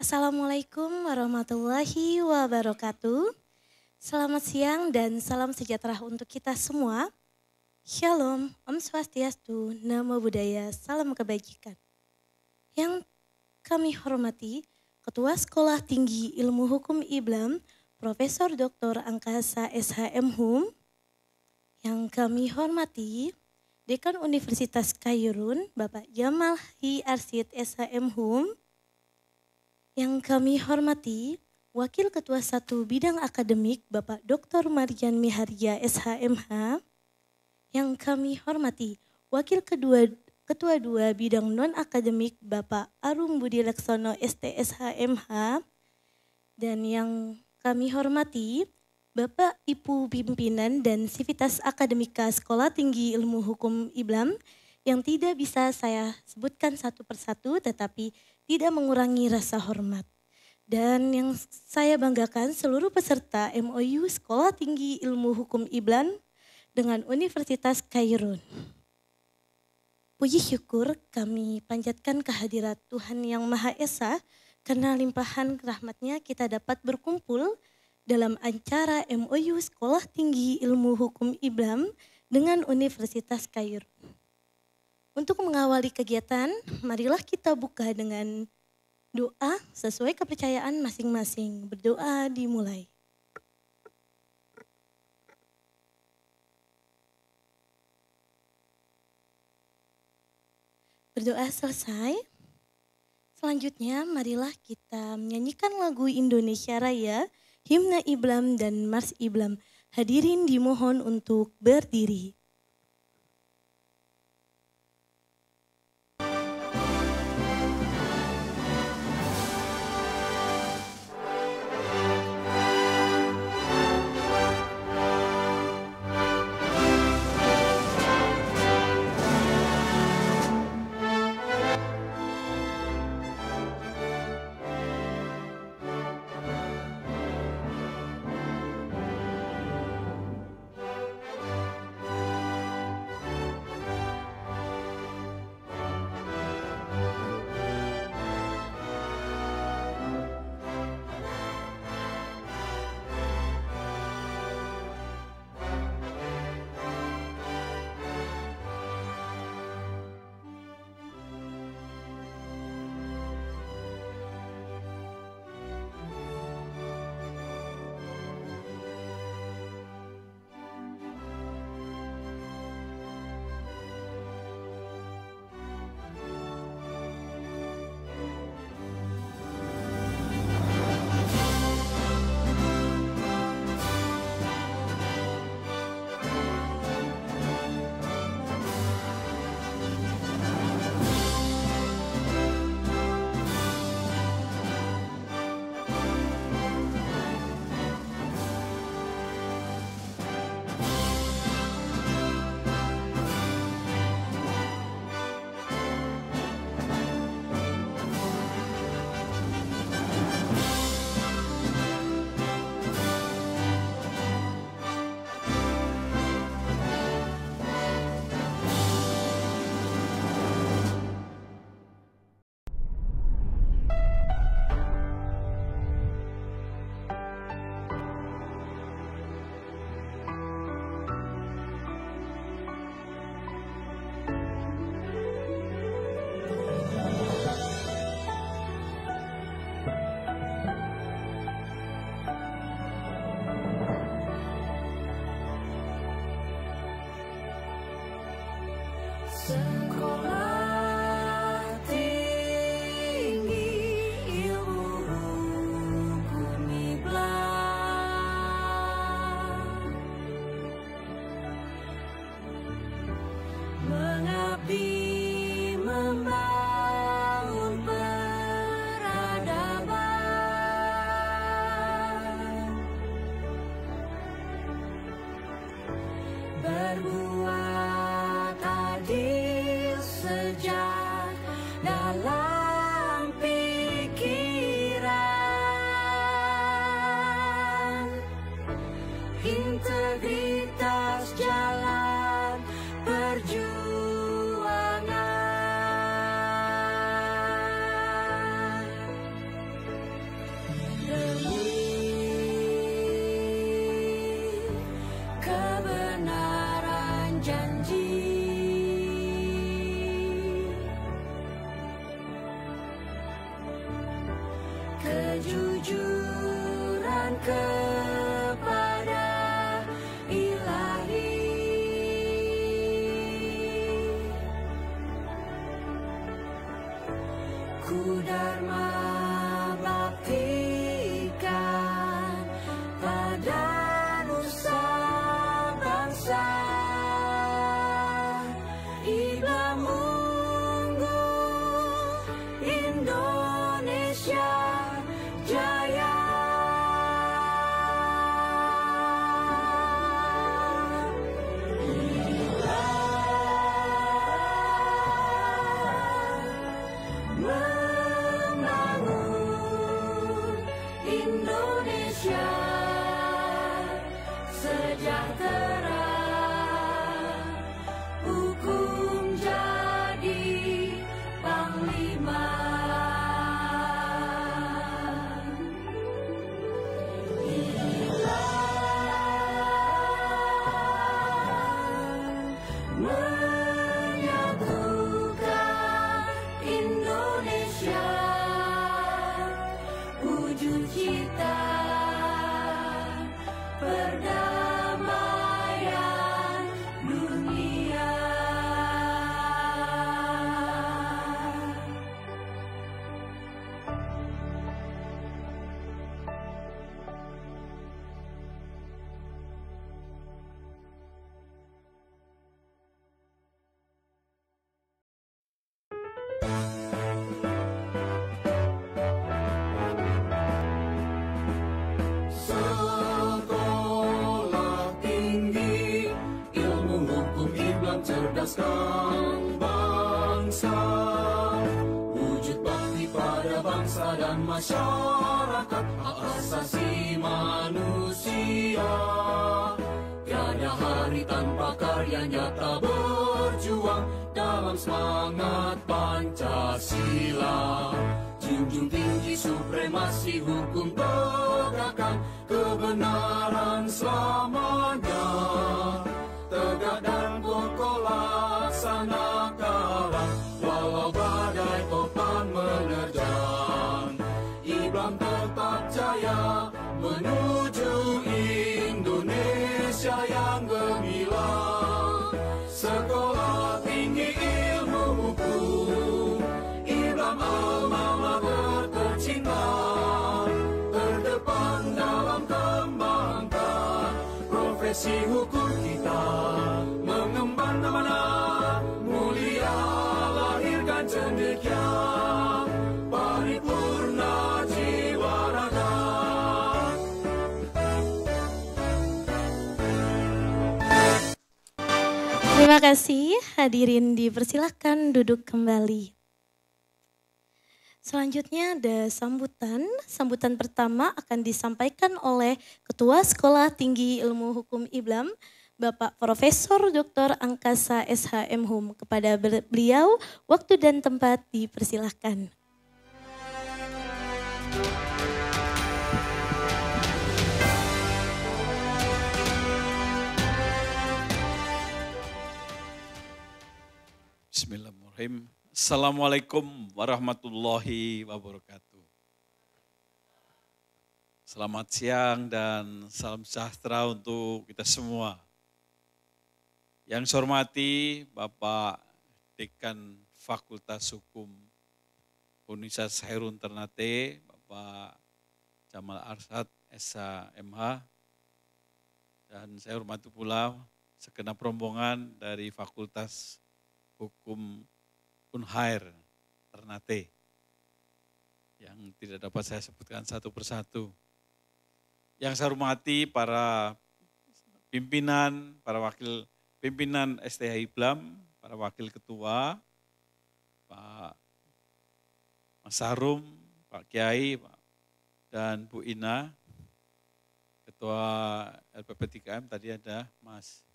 Assalamualaikum warahmatullahi wabarakatuh. Selamat siang dan salam sejahtera untuk kita semua. Shalom, Om Swastiastu, Namo Buddhaya, salam kebajikan. Yang kami hormati, Ketua Sekolah Tinggi Ilmu Hukum IBLAM, Profesor Dr. Angkasa SHM Hum. Yang kami hormati, Dekan Universitas Khairun, Bapak Jamal Hi Arsyid SHM Hum. Yang kami hormati, Wakil Ketua 1 Bidang Akademik Bapak Dr. Marjan Miharja SHMH. Yang kami hormati, Wakil Ketua 2 Bidang Non-Akademik Bapak Arum Budi Laksono STSHMH. Dan yang kami hormati, Bapak Ibu Pimpinan dan Sivitas Akademika Sekolah Tinggi Ilmu Hukum IBLAM yang tidak bisa saya sebutkan satu persatu tetapi tidak mengurangi rasa hormat. Dan yang saya banggakan seluruh peserta MOU Sekolah Tinggi Ilmu Hukum IBLAM dengan Universitas Khairun. Puji syukur kami panjatkan kehadirat Tuhan Yang Maha Esa karena limpahan rahmat-Nya kita dapat berkumpul dalam acara MOU Sekolah Tinggi Ilmu Hukum IBLAM dengan Universitas Khairun. Untuk mengawali kegiatan, marilah kita buka dengan doa sesuai kepercayaan masing-masing. Berdoa dimulai. Berdoa selesai. Selanjutnya marilah kita menyanyikan lagu Indonesia Raya, Himne IBLAM dan Mars IBLAM. Hadirin dimohon untuk berdiri. Sekolah Tinggi Ilmu Hukum IBLAM mengabdi membangun peradaban, berbuat adil sejak dalam pikiran, integritas jalan perjuangan. kepada Ilahi. Ku dharma baktikan pada nusa bangsa. Iblam unggul, Indonesia jaya. Membangun Indonesia sejahtera, hukum jadi panglima. Menyatukan Indonesia, wujud cita perdamaian dunia. Sekolah tinggi, ilmu hukum Iblam cerdaskan bangsa, wujud bakti pada bangsa dan masyarakat, hak asasi manusia. Tiada hari tanpa karya nyata berjuang dalam semangat Pancasila. Junjung tinggi supremasi hukum, tegakkan kebenaran selamanya. Tegak dan kokoh laksanakanlah, walau badai topan menerjang. Iblam tetap jaya menuju Indonesia yang gemilang. Sekolah tinggi ilmu hukum, Iblam alma mater tercinta, terdepan dalam kembangkan profesi hukum kita. Mengemban amanah mulia, lahirkan cendekia, paripurna jiwa raga. Terima kasih, hadirin dipersilahkan duduk kembali. Selanjutnya ada sambutan. Sambutan pertama akan disampaikan oleh Ketua Sekolah Tinggi Ilmu Hukum Iblam, Bapak Profesor Dr. Angkasa SHM Hum. Kepada beliau, waktu dan tempat dipersilahkan. Bismillahirrahmanirrahim. Assalamualaikum warahmatullahi wabarakatuh. Selamat siang dan salam sejahtera untuk kita semua. Yang saya hormati Bapak Dekan Fakultas Hukum Universitas Khairun Ternate, Bapak Jamal Arsyad SHMH, dan saya hormati pula segenap rombongan dari Fakultas Hukum Unhair Ternate yang tidak dapat saya sebutkan satu persatu. Yang saya hormati para pimpinan, para wakil pimpinan STH Iblam, para wakil ketua, Pak Mas Sarum, Pak Kiai, dan Bu Ina, Ketua LPP 3M, tadi ada Mas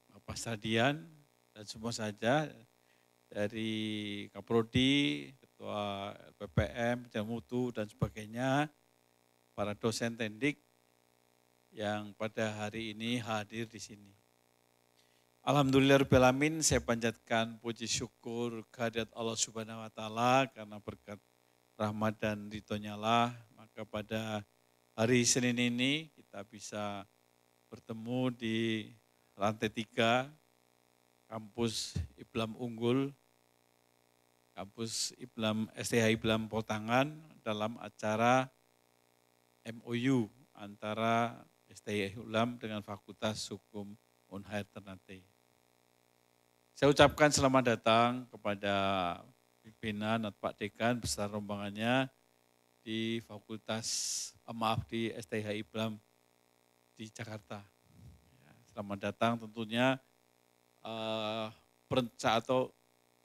Bapak Sadian, dan semua saja dari Kaprodi, Ketua PPM, Jamutu, dan sebagainya, para dosen tendik yang pada hari ini hadir di sini. Alhamdulillahirabbil alamin, saya panjatkan puji syukur kehadirat Allah Subhanahu wa taala karena berkat rahmat dan ridhonya lah, maka pada hari Senin ini kita bisa bertemu di lantai 3 kampus Iblam Unggul, kampus Iblam STH Iblam Potangan dalam acara MOU antara STH Iblam dengan Fakultas Hukum Unhair Ternate. Saya ucapkan selamat datang kepada pimpinan atau Pak Dekan beserta rombongannya di di STH Iblam di Jakarta. Selamat datang tentunya atau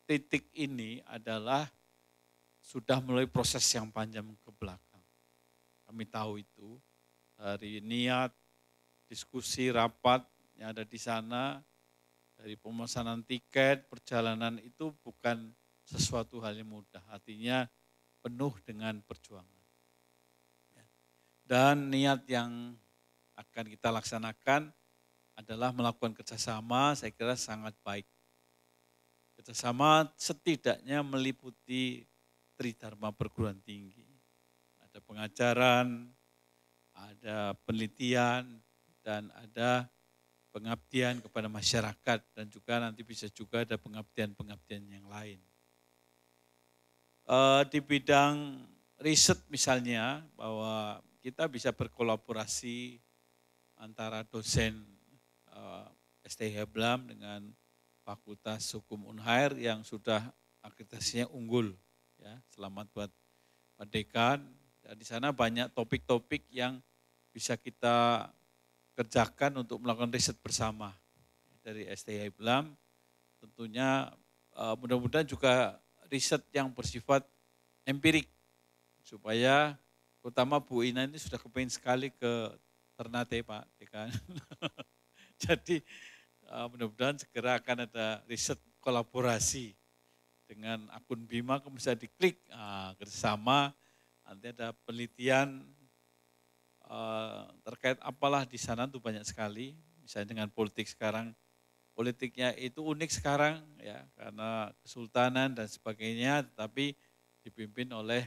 titik ini adalah sudah melalui proses yang panjang ke belakang. Kami tahu itu dari niat, diskusi, rapat yang ada di sana, dari pemesanan tiket, perjalanan itu bukan sesuatu hal yang mudah. Artinya penuh dengan perjuangan. Dan niat yang akan kita laksanakan adalah melakukan kerjasama, saya kira sangat baik. Kerjasama setidaknya meliputi Tridharma perguruan tinggi. Ada pengajaran, ada penelitian, dan ada pengabdian kepada masyarakat, dan juga nanti bisa juga ada pengabdian-pengabdian yang lain. Di bidang riset misalnya, bahwa kita bisa berkolaborasi antara dosen STH Iblam dengan Fakultas Hukum Unhair yang sudah akreditasinya unggul. Ya, selamat buat Pak Dekan. Dan di sana banyak topik-topik yang bisa kita kerjakan untuk melakukan riset bersama dari STH Iblam. Tentunya mudah-mudahan juga riset yang bersifat empirik supaya terutama Bu Ina ini sudah kepingin sekali ke Ternate Pak Dekan. Jadi mudah-mudahan segera akan ada riset kolaborasi dengan akun Bima, bisa diklik kerjasama, nanti ada penelitian terkait apalah di sana tuh banyak sekali, misalnya dengan politik sekarang, politiknya itu unik sekarang ya karena kesultanan dan sebagainya, tetapi dipimpin oleh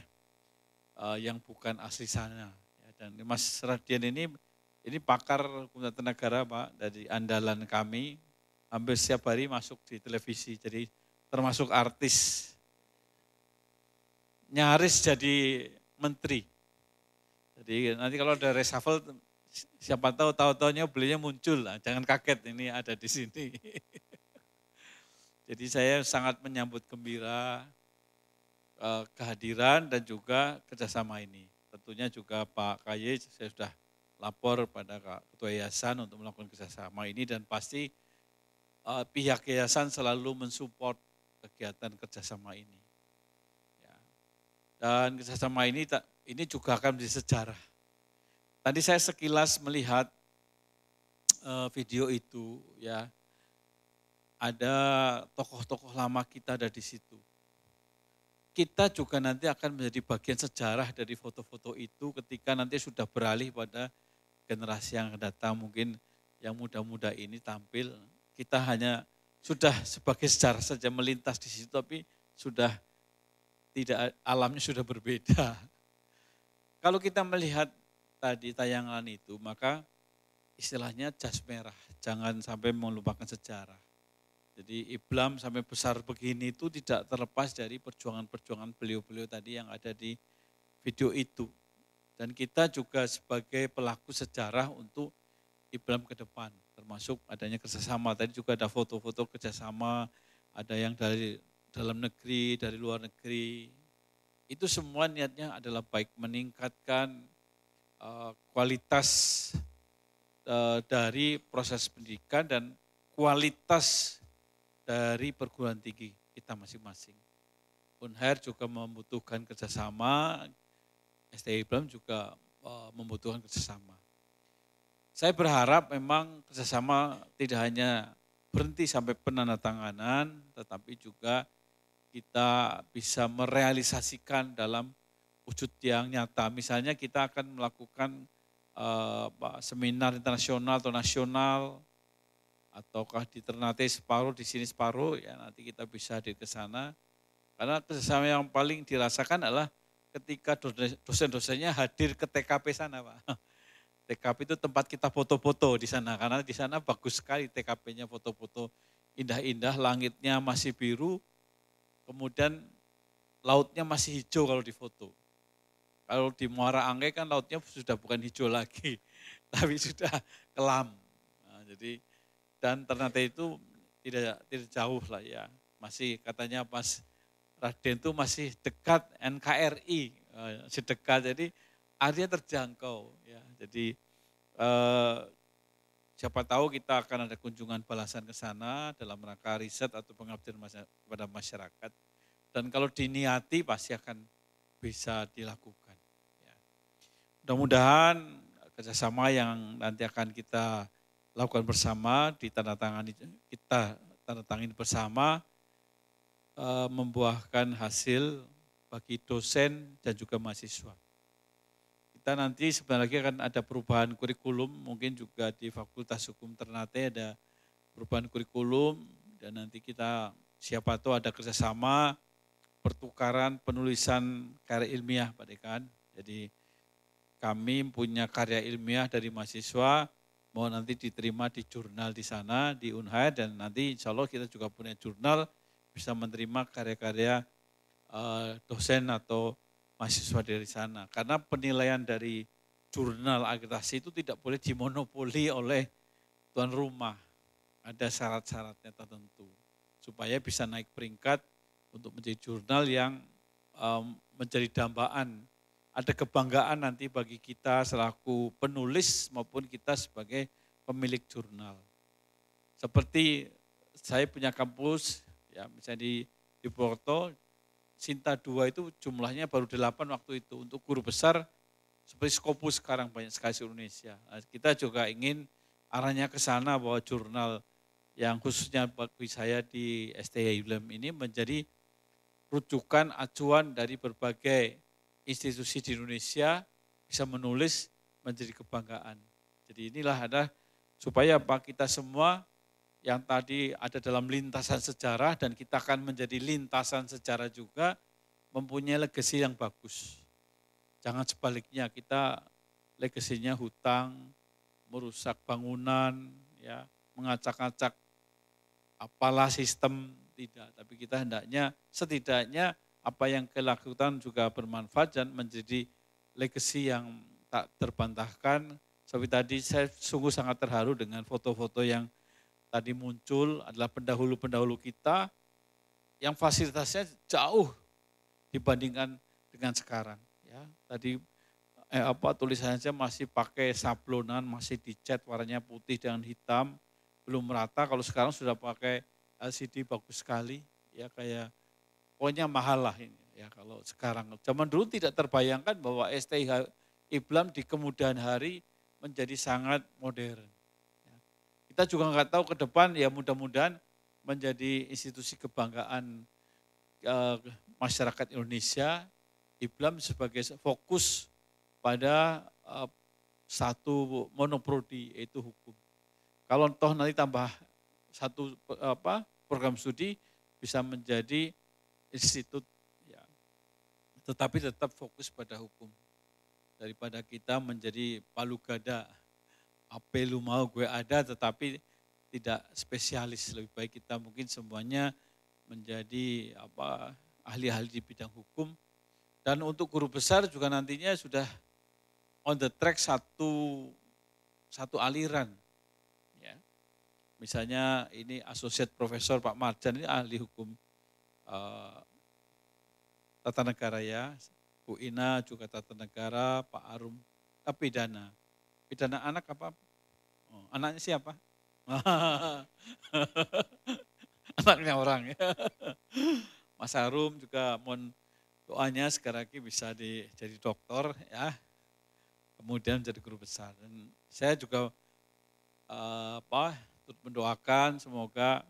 yang bukan asli sana. Ya, dan Mas Radian ini pakar hukum tata negara Pak, dari andalan kami, hampir setiap hari masuk di televisi, jadi termasuk artis. Nyaris jadi menteri. Jadi nanti kalau ada reshuffle, siapa tahu-taunya beliau muncul, jangan kaget ini ada di sini. Jadi saya sangat menyambut gembira kehadiran dan juga kerjasama ini. Tentunya juga Pak KY saya sudah lapor pada Ketua Yayasan untuk melakukan kerjasama ini, dan pasti pihak Yayasan selalu mensupport kegiatan kerjasama ini. Ya. Dan kerjasama ini juga akan menjadi sejarah. Tadi saya sekilas melihat video itu, ya ada tokoh-tokoh lama kita ada di situ. Kita juga nanti akan menjadi bagian sejarah dari foto-foto itu ketika nanti sudah beralih pada generasi yang akan datang, mungkin yang muda-muda ini tampil, kita hanya sudah sebagai sejarah saja melintas di situ, tapi sudah tidak, alamnya sudah berbeda. Kalau kita melihat tadi tayangan itu, maka istilahnya jas merah, jangan sampai melupakan sejarah. Jadi Iblam sampai besar begini itu tidak terlepas dari perjuangan-perjuangan beliau-beliau tadi yang ada di video itu. Dan kita juga sebagai pelaku sejarah untuk Iblam ke depan, termasuk adanya kerjasama. Tadi juga ada foto-foto kerjasama, ada yang dari dalam negeri, dari luar negeri. Itu semua niatnya adalah baik, meningkatkan kualitas dari proses pendidikan dan kualitas dari perguruan tinggi kita masing-masing. Unhair juga membutuhkan kerjasama, STH Iblam juga membutuhkan kerjasama. Saya berharap memang kerjasama tidak hanya berhenti sampai penandatanganan, tetapi juga kita bisa merealisasikan dalam wujud yang nyata. Misalnya kita akan melakukan seminar internasional atau nasional, ataukah di Ternate separuh, di sini separuh, ya nanti kita bisa hadir ke sana. Karena kerjasama yang paling dirasakan adalah ketika dosen-dosennya hadir ke TKP sana, Pak. TKP itu tempat kita foto-foto di sana, karena di sana bagus sekali TKP-nya, foto-foto indah-indah, langitnya masih biru, kemudian lautnya masih hijau kalau difoto. Kalau di Muara Angke kan lautnya sudah bukan hijau lagi, tapi sudah kelam. Nah, jadi dan Ternate itu tidak jauh lah ya, masih katanya pas Raden itu masih dekat NKRI, masih dekat, jadi area terjangkau ya. Jadi siapa tahu kita akan ada kunjungan balasan ke sana dalam rangka riset atau pengabdian kepada masyarakat. Dan kalau diniati pasti akan bisa dilakukan. Ya. Mudah-mudahan kerjasama yang nanti akan kita lakukan bersama, kita tanda tangani bersama, membuahkan hasil bagi dosen dan juga mahasiswa. Kita nanti sebentar lagi akan ada perubahan kurikulum, mungkin juga di Fakultas Hukum Ternate ada perubahan kurikulum, dan nanti kita siapa tahu ada kerjasama pertukaran penulisan karya ilmiah Pak Dekan. Jadi kami punya karya ilmiah dari mahasiswa, mau nanti diterima di jurnal di sana, di Unhad, dan nanti insya Allah kita juga punya jurnal, bisa menerima karya-karya dosen atau mahasiswa dari sana. Karena penilaian dari jurnal akreditasi itu tidak boleh dimonopoli oleh tuan rumah. Ada syarat-syaratnya tertentu, supaya bisa naik peringkat untuk menjadi jurnal yang menjadi dambaan. Ada kebanggaan nanti bagi kita selaku penulis maupun kita sebagai pemilik jurnal. Seperti saya punya kampus, ya misalnya di Porto, Sinta 2 itu jumlahnya baru 8 waktu itu. Untuk guru besar seperti Scopus sekarang banyak sekali di Indonesia. Nah, kita juga ingin arahnya ke sana bahwa jurnal yang khususnya bagi saya di STI ULEM ini menjadi rujukan acuan dari berbagai institusi di Indonesia, bisa menulis menjadi kebanggaan. Jadi inilah ada supaya kita semua yang tadi ada dalam lintasan sejarah dan kita akan menjadi lintasan sejarah juga mempunyai legasi yang bagus. Jangan sebaliknya kita legasinya hutang, merusak bangunan, ya, mengacak-acak apalah sistem, tidak. Tapi kita hendaknya setidaknya apa yang kita lakukan juga bermanfaat dan menjadi legasi yang tak terbantahkan. Seperti tadi saya sungguh sangat terharu dengan foto-foto yang tadi muncul adalah pendahulu-pendahulu kita yang fasilitasnya jauh dibandingkan dengan sekarang. Ya, tadi tulisannya masih pakai sablonan, masih dicat warnanya putih dan hitam, belum merata. Kalau sekarang sudah pakai LCD bagus sekali, ya kayak pokoknya mahal lah ini. Ya kalau sekarang, zaman dulu tidak terbayangkan bahwa STI Iblam di kemudian hari menjadi sangat modern. Kita juga nggak tahu ke depan, ya mudah-mudahan menjadi institusi kebanggaan masyarakat Indonesia. Iblam sebagai fokus pada satu monoprodi yaitu hukum. Kalau toh nanti tambah satu program studi bisa menjadi institut, ya. Tetapi tetap fokus pada hukum. Daripada kita menjadi palu gada. Apa lu mau gue ada tetapi tidak spesialis. Lebih baik kita mungkin semuanya menjadi ahli-ahli di bidang hukum. Dan untuk guru besar juga nantinya sudah on the track satu aliran. Ya. Misalnya ini Associate Profesor Pak Marjan ini ahli hukum tata negara ya. Bu Ina juga tata negara, Pak Arum pidana. Pidana anak apa? Oh, anaknya siapa? Anaknya orang ya. Mas Arum juga mohon doanya sekali lagi bisa jadi dokter ya. Kemudian jadi guru besar. Dan saya juga mendoakan semoga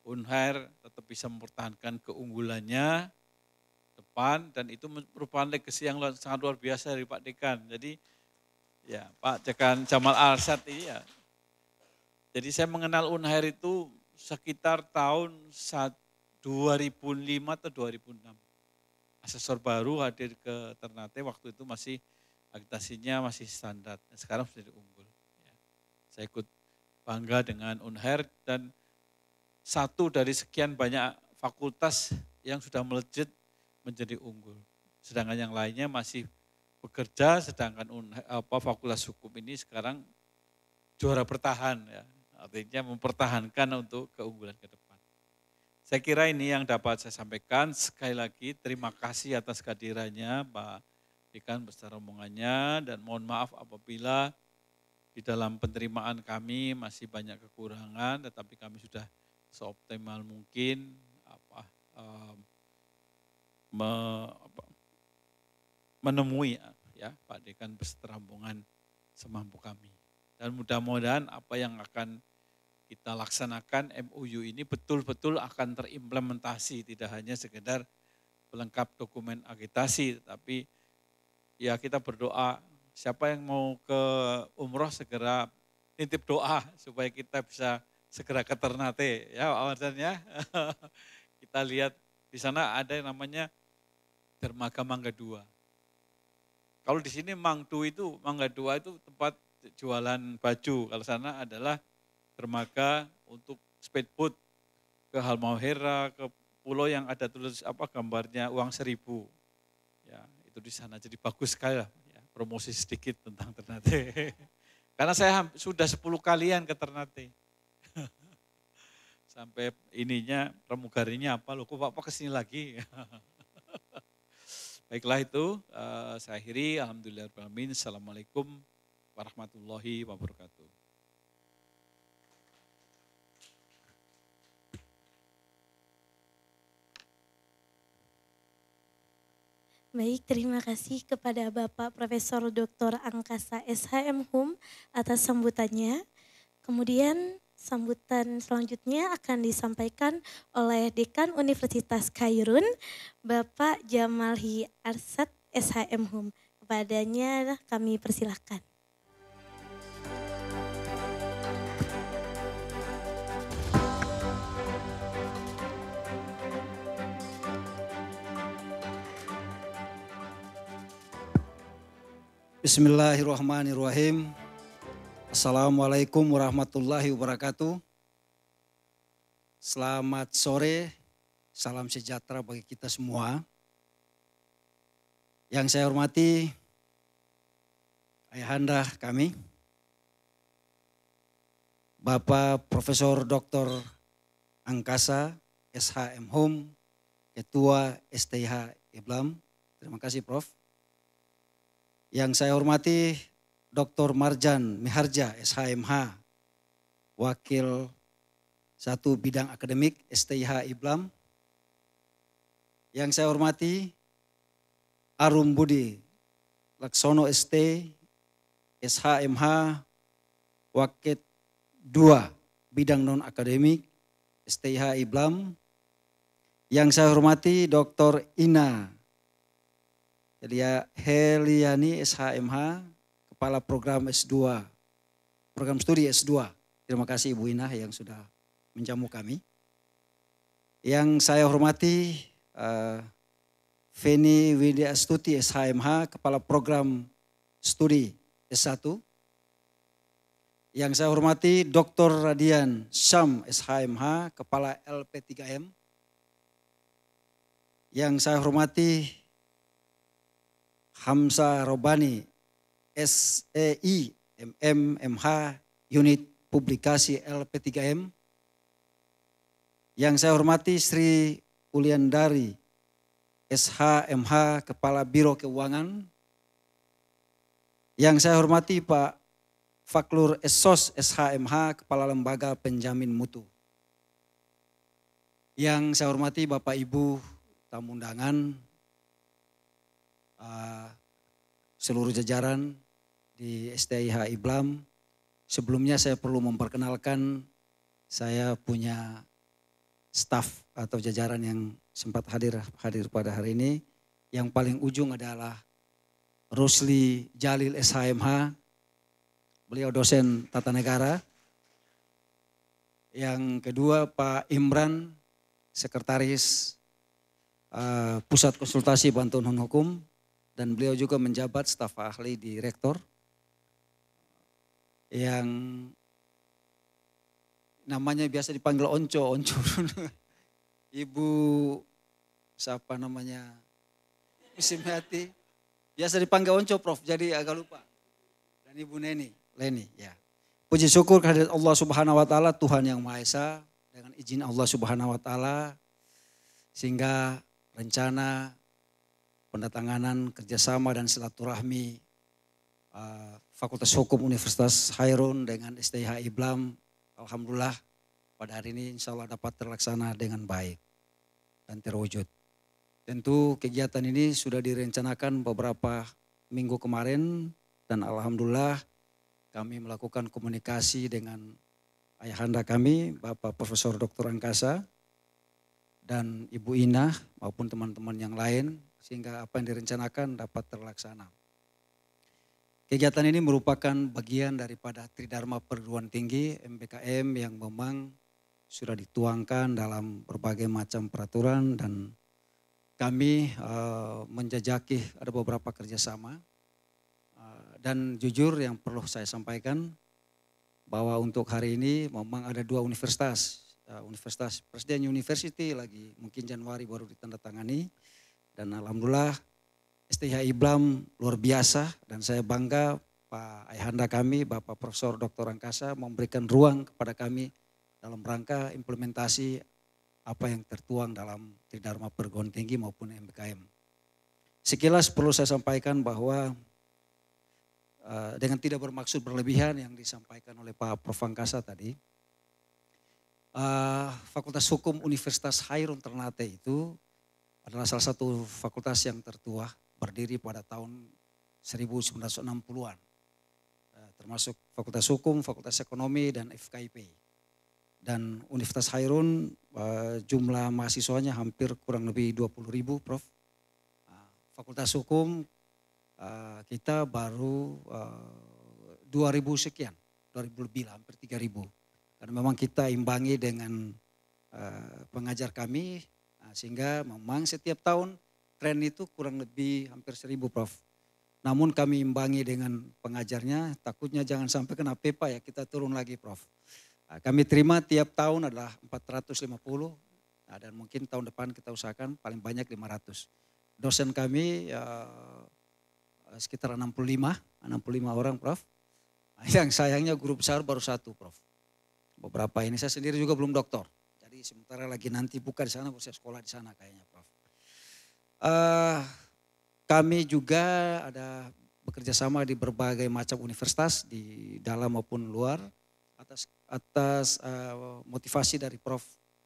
Unhair tetap bisa mempertahankan keunggulannya depan, dan itu merupakan legasi yang sangat luar biasa dari Pak Dekan. Jadi ya, Pak Dekan Jamal Arsyad ini ya. Jadi saya mengenal Unhair itu sekitar tahun 2005 atau 2006. asesor baru hadir ke Ternate, waktu itu masih agitasinya masih standar, sekarang sudah unggul. Ya. Saya ikut bangga dengan Unhair dan satu dari sekian banyak fakultas yang sudah melejit menjadi unggul. Sedangkan yang lainnya masih bekerja, sedangkan fakultas hukum ini sekarang juara bertahan, ya. Artinya mempertahankan untuk keunggulan ke depan. Saya kira ini yang dapat saya sampaikan. Sekali lagi terima kasih atas kehadirannya Pak Dekan beserta rombongannya, dan mohon maaf apabila di dalam penerimaan kami masih banyak kekurangan, tetapi kami sudah seoptimal mungkin menemui ya Pak Dekan beserta rombongan semampu kami. Dan mudah-mudahan apa yang akan kita laksanakan MOU ini betul-betul akan terimplementasi, tidak hanya sekedar pelengkap dokumen agitasi, tetapi ya kita berdoa siapa yang mau ke umroh segera nitip doa supaya kita bisa segera ke Ternate ya Pak Marjan ya. Kita lihat di sana ada yang namanya Dermaga Mangga 2. Kalau di sini Mangga 2 itu tempat jualan baju, kalau sana adalah dermaga untuk speedboat ke Halmahera, ke pulau yang ada tulis gambarnya uang 1.000. Ya, itu di sana. Jadi bagus sekali lah, ya, promosi sedikit tentang Ternate. Karena saya sudah 10 kalian ke Ternate. Sampai ininya pramugarinya apa, loh kok Bapak kesini lagi. Baiklah itu, saya akhiri. Alhamdulillahirrahmanirrahim. Assalamualaikum warahmatullahi wabarakatuh. Baik, terima kasih kepada Bapak Profesor Dr. Angkasa SHM Hum atas sambutannya. Kemudian sambutan selanjutnya akan disampaikan oleh Dekan Universitas Khairun, Bapak Jamalhi Arsad SHM Hum. Kepadanya kami persilahkan. Bismillahirrahmanirrahim. Assalamualaikum warahmatullahi wabarakatuh. Selamat sore, salam sejahtera bagi kita semua. Yang saya hormati ayahanda kami, Bapak Profesor Dr. Angkasa SHM Hum, Ketua STIH IBLAM. Terima kasih Prof. Yang saya hormati Dr. Marjan Miharja SHMH, Wakil 1 Bidang Akademik STIH IBLAM. Yang saya hormati Arum Budi Laksono ST SHMH, Wakil 2 Bidang Non-Akademik STIH IBLAM. Yang saya hormati Dr. Ina Heliani SHMH, Kepala Program S2, Program Studi S2. Terima kasih Ibu Ina yang sudah menjamu kami. Yang saya hormati Feni Widya Astuti SHMH, Kepala Program Studi S1. Yang saya hormati Dr. Radian Syam SHMH, Kepala LP3M. Yang saya hormati Hamzah Robani SEI MMH Unit Publikasi LP3M. Yang saya hormati Sri Uliandari SHMH Kepala Biro Keuangan. Yang saya hormati Pak Faklur Esos SHMH Kepala Lembaga Penjamin Mutu. Yang saya hormati Bapak Ibu tamu undangan, seluruh jajaran di STIH IBLAM. Sebelumnya saya perlu memperkenalkan saya punya staf atau jajaran yang sempat hadir pada hari ini. Yang paling ujung adalah Rusli Jalil SHMH, beliau dosen tata negara. Yang kedua Pak Imran, sekretaris Pusat Konsultasi Bantuan Hukum, dan beliau juga menjabat staf ahli di Rektor yang namanya biasa dipanggil Onco. Ibu siapa namanya? Musimiati. Biasa dipanggil Onco Prof, jadi agak lupa. Dan Ibu Leni ya. Puji syukur kehadirat Allah Subhanahu wa taala, Tuhan yang Maha Esa, dengan izin Allah Subhanahu wa taala sehingga rencana pendatanganan kerjasama dan silaturahmi Fakultas Hukum Universitas Khairun dengan STIH IBLAM, alhamdulillah pada hari ini insya Allah dapat terlaksana dengan baik dan terwujud. Tentu kegiatan ini sudah direncanakan beberapa minggu kemarin dan alhamdulillah kami melakukan komunikasi dengan ayahanda kami, Bapak Profesor Dr. Angkasa dan Ibu Ina maupun teman-teman yang lain sehingga apa yang direncanakan dapat terlaksana. Kegiatan ini merupakan bagian daripada Tridharma Perguruan Tinggi MBKM yang memang sudah dituangkan dalam berbagai macam peraturan dan kami menjajaki ada beberapa kerjasama. Dan jujur yang perlu saya sampaikan bahwa untuk hari ini memang ada dua universitas. Universitas Presiden University lagi mungkin Januari baru ditandatangani. Dan alhamdulillah STIH IBLAM luar biasa dan saya bangga Pak ayahanda kami Bapak Profesor Dr. Angkasa memberikan ruang kepada kami dalam rangka implementasi apa yang tertuang dalam Tridharma Perguruan Tinggi maupun MBKM. Sekilas perlu saya sampaikan bahwa dengan tidak bermaksud berlebihan yang disampaikan oleh Pak Prof. Angkasa tadi, Fakultas Hukum Universitas Khairun Ternate itu adalah salah satu fakultas yang tertua, berdiri pada tahun 1960-an. Termasuk Fakultas Hukum, Fakultas Ekonomi, dan FKIP. Dan Universitas Khairun jumlah mahasiswanya hampir kurang lebih 20.000 Prof. Fakultas Hukum kita baru 2.000 sekian, 2.000 lebih lah, hampir 3.000. Karena memang kita imbangi dengan pengajar kami, sehingga memang setiap tahun tren itu kurang lebih hampir 1.000 Prof. Namun kami imbangi dengan pengajarnya, takutnya jangan sampai kena PEPA ya kita turun lagi Prof. Kami terima tiap tahun adalah 450 dan mungkin tahun depan kita usahakan paling banyak 500. Dosen kami sekitar 65 orang Prof. Yang sayangnya guru besar baru 1 Prof. Beberapa ini saya sendiri juga belum doktor. Jadi sementara lagi nanti buka di sana, saya sekolah di sana kayaknya Prof. Kami juga ada bekerja sama di berbagai macam universitas di dalam maupun luar atas motivasi dari Prof.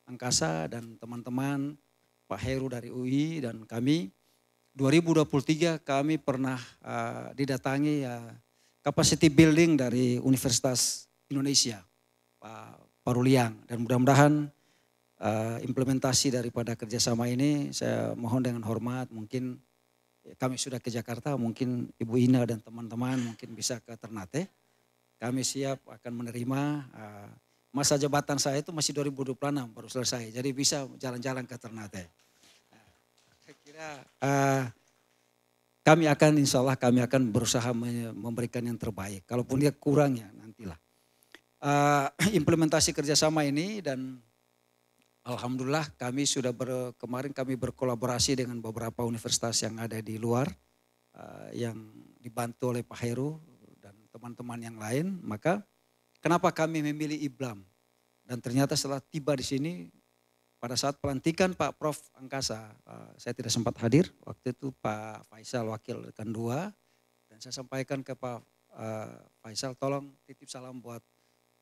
Angkasa dan teman-teman Pak Heru dari UI dan kami. 2023 kami pernah didatangi capacity building dari Universitas Indonesia, Pak Paruliang. Dan mudah-mudahan implementasi daripada kerjasama ini saya mohon dengan hormat mungkin kami sudah ke Jakarta, mungkin Ibu Ina dan teman-teman mungkin bisa ke Ternate. Kami siap akan menerima, masa jabatan saya itu masih 2026 baru selesai, jadi bisa jalan-jalan ke Ternate. Saya kira kami akan insya Allah kami akan berusaha memberikan yang terbaik. Kalaupun dia kurang ya nantilah. Implementasi kerjasama ini dan alhamdulillah kami sudah kemarin kami berkolaborasi dengan beberapa universitas yang ada di luar yang dibantu oleh Pak Heru dan teman-teman yang lain. Maka kenapa kami memilih IBLAM? Dan ternyata setelah tiba di sini pada saat pelantikan Pak Prof. Angkasa, saya tidak sempat hadir. Waktu itu Pak Faisal wakil rekan 2 dan saya sampaikan ke Pak Faisal tolong titip salam buat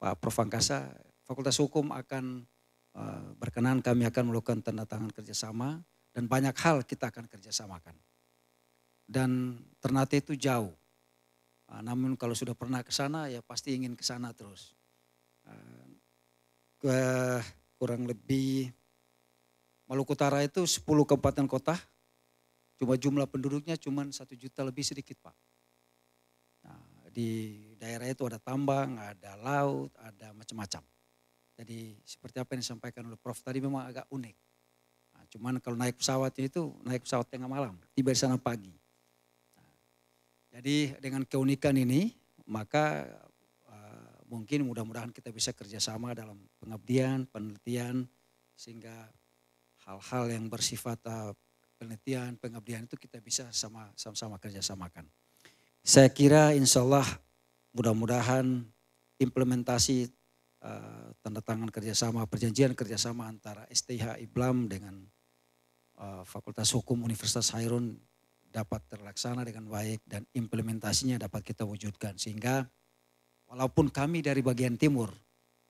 Pak Prof. Angkasa. Fakultas Hukum akan berkenan kami akan melakukan tanda tangan kerjasama dan banyak hal kita akan kerjasamakan. Dan Ternate itu jauh, namun kalau sudah pernah ke sana ya pasti ingin ke sana terus. Kurang lebih Maluku Utara itu 10 kabupaten kota, cuma jumlah penduduknya cuma 1 juta lebih sedikit Pak. Nah, di daerah itu ada tambang, ada laut, ada macam-macam. Jadi seperti apa yang disampaikan oleh Prof tadi memang agak unik. Nah, Cuman kalau naik pesawatnya itu naik pesawat tengah malam, tiba di sana pagi. Nah, jadi dengan keunikan ini maka mungkin mudah-mudahan kita bisa kerjasama dalam pengabdian, penelitian, sehingga hal-hal yang bersifat penelitian, pengabdian itu kita bisa sama-sama kerjasamakan. Saya kira insya Allah mudah-mudahan implementasi tanda tangan kerjasama, perjanjian kerjasama antara STIH IBLAM dengan Fakultas Hukum Universitas Hairun dapat terlaksana dengan baik dan implementasinya dapat kita wujudkan. Sehingga walaupun kami dari bagian timur,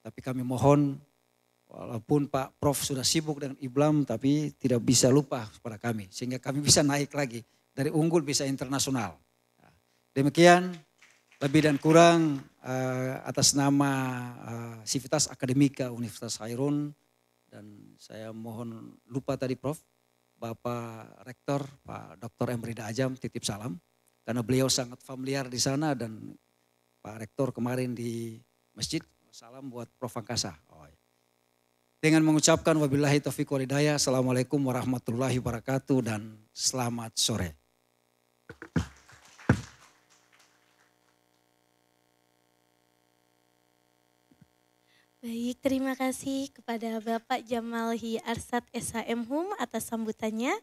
tapi kami mohon walaupun Pak Prof sudah sibuk dengan IBLAM tapi tidak bisa lupa kepada kami. Sehingga kami bisa naik lagi dari unggul bisa internasional. Demikian lebih dan kurang atas nama Sivitas Akademika Universitas Hairun. Dan saya mohon lupa tadi Prof, Bapak Rektor Pak Dr. Emrida Ajam titip salam. Karena beliau sangat familiar di sana dan Pak Rektor kemarin di masjid, salam buat Prof. Angkasa. Dengan mengucapkan wabillahi taufiq wal hidayah, assalamualaikum warahmatullahi wabarakatuh dan selamat sore. Baik, terima kasih kepada Bapak Jamalhi Arsad SHM Hum atas sambutannya.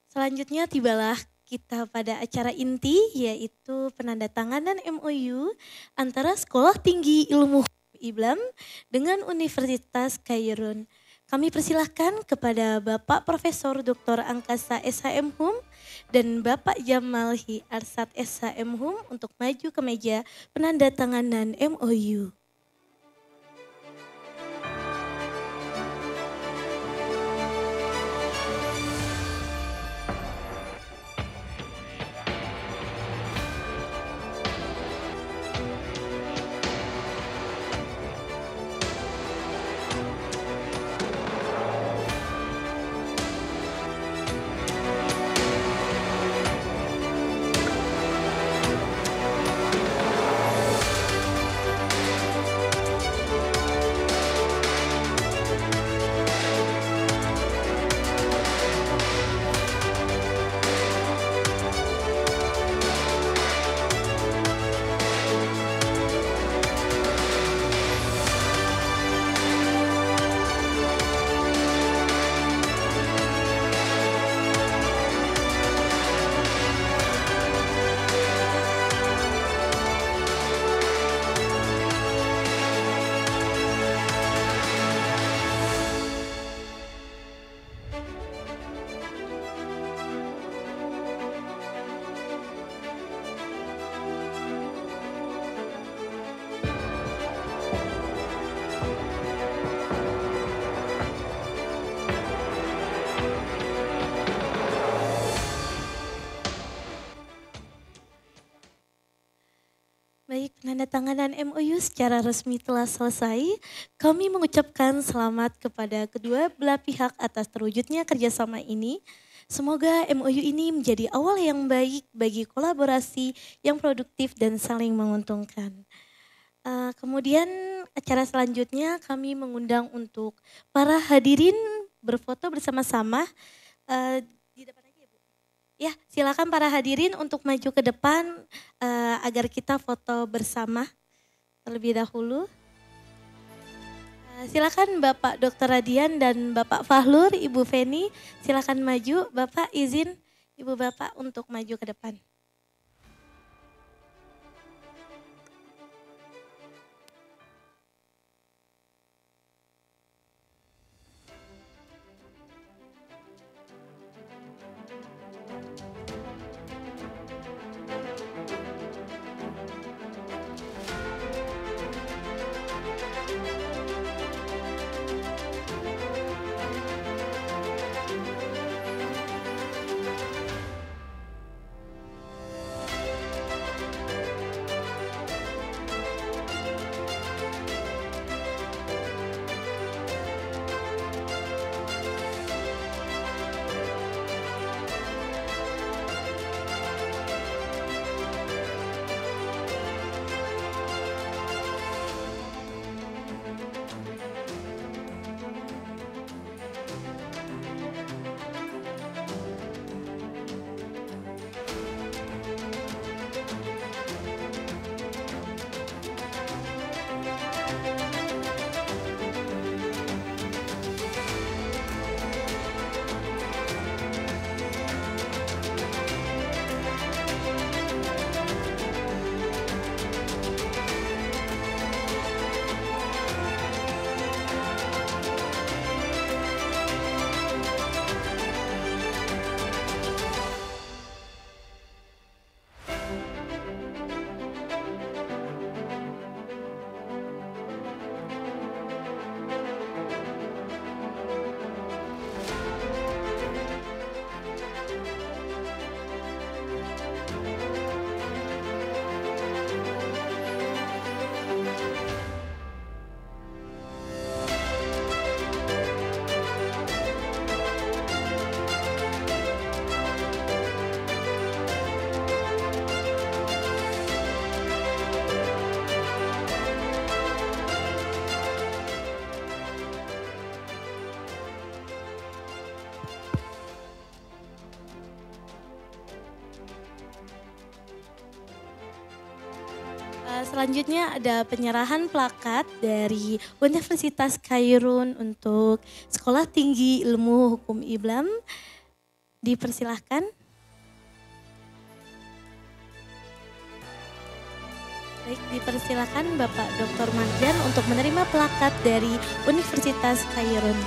Selanjutnya tibalah kita pada acara inti yaitu penandatanganan MOU antara Sekolah Tinggi Ilmu IBLAM dengan Universitas Hairun. Kami persilahkan kepada Bapak Profesor Dr. Angkasa SHM Hum dan Bapak Jamalhi Arsad SHM Hum untuk maju ke meja penandatanganan MOU. Baik, penandatanganan MOU secara resmi telah selesai. Kami mengucapkan selamat kepada kedua belah pihak atas terwujudnya kerjasama ini. Semoga MOU ini menjadi awal yang baik bagi kolaborasi yang produktif dan saling menguntungkan. Kemudian acara selanjutnya kami mengundang untuk para hadirin berfoto bersama-sama. Di depan aja ya Bu. Ya, silakan para hadirin untuk maju ke depan agar kita foto bersama terlebih dahulu. Silakan Bapak Dr. Radian dan Bapak Fahlur, Ibu Feni, silakan maju. Bapak izin Ibu Bapak untuk maju ke depan. Selanjutnya ada penyerahan plakat dari Universitas Kairun untuk Sekolah Tinggi Ilmu Hukum Islam. Dipersilahkan. Baik, dipersilakan Bapak Dr. Marjan untuk menerima plakat dari Universitas Kairun.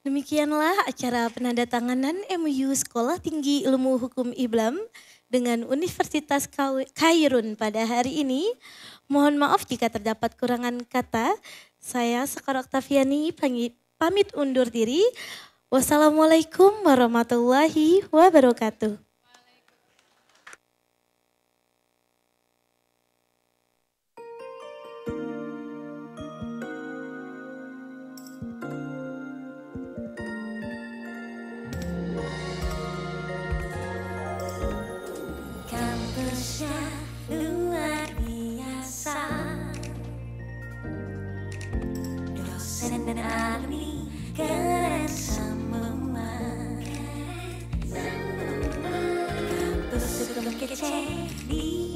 Demikianlah acara penandatanganan MOU Sekolah Tinggi Ilmu Hukum Islam dengan Universitas Kairun pada hari ini. Mohon maaf jika terdapat kurangan kata. Saya Sekar Oktaviani pamit undur diri. Wassalamualaikum warahmatullahi wabarakatuh. Luar biasa, dosen dan alumni keren semua. Kampus cukup kece di